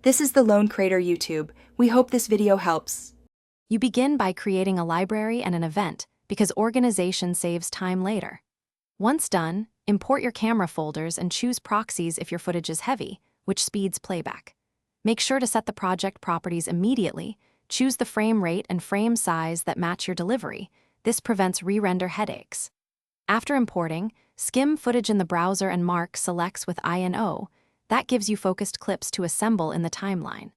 This is the Lone Creator YouTube. We hope this video helps. You begin by creating a library and an event because organization saves time later. Once done, import your camera folders and choose proxies if your footage is heavy, which speeds playback. Make sure to set the project properties immediately. Choose the frame rate and frame size that match your delivery. This prevents re-render headaches. After importing, skim footage in the browser and mark selects with INO. That gives you focused clips to assemble in the timeline.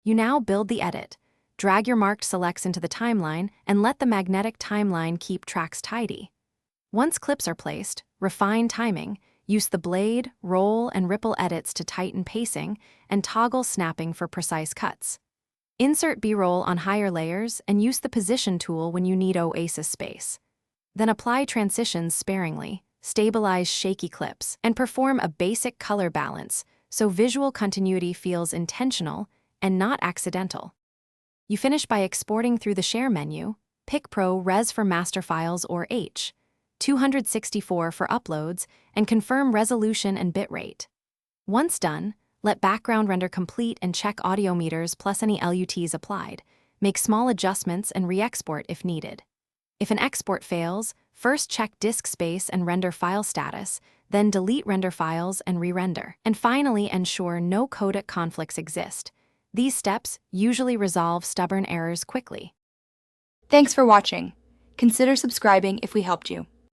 You now build the edit. Drag your marked selects into the timeline and let the magnetic timeline keep tracks tidy. Once clips are placed, refine timing, use the blade, roll, and ripple edits to tighten pacing, and toggle snapping for precise cuts. Insert B-roll on higher layers and use the position tool when you need oasis space. Then apply transitions sparingly, stabilize shaky clips, and perform a basic color balance so visual continuity feels intentional and not accidental. You finish by exporting through the Share menu, pick Pro Res for master files or H, 264 for uploads, and confirm resolution and bitrate. Once done, let background render complete and check audio meters plus any LUTs applied. Make small adjustments and re-export if needed. If an export fails, first check disk space and render file status, then delete render files and re-render. And finally, ensure no codec conflicts exist. These steps usually resolve stubborn errors quickly. Thanks for watching. Consider subscribing if we helped you.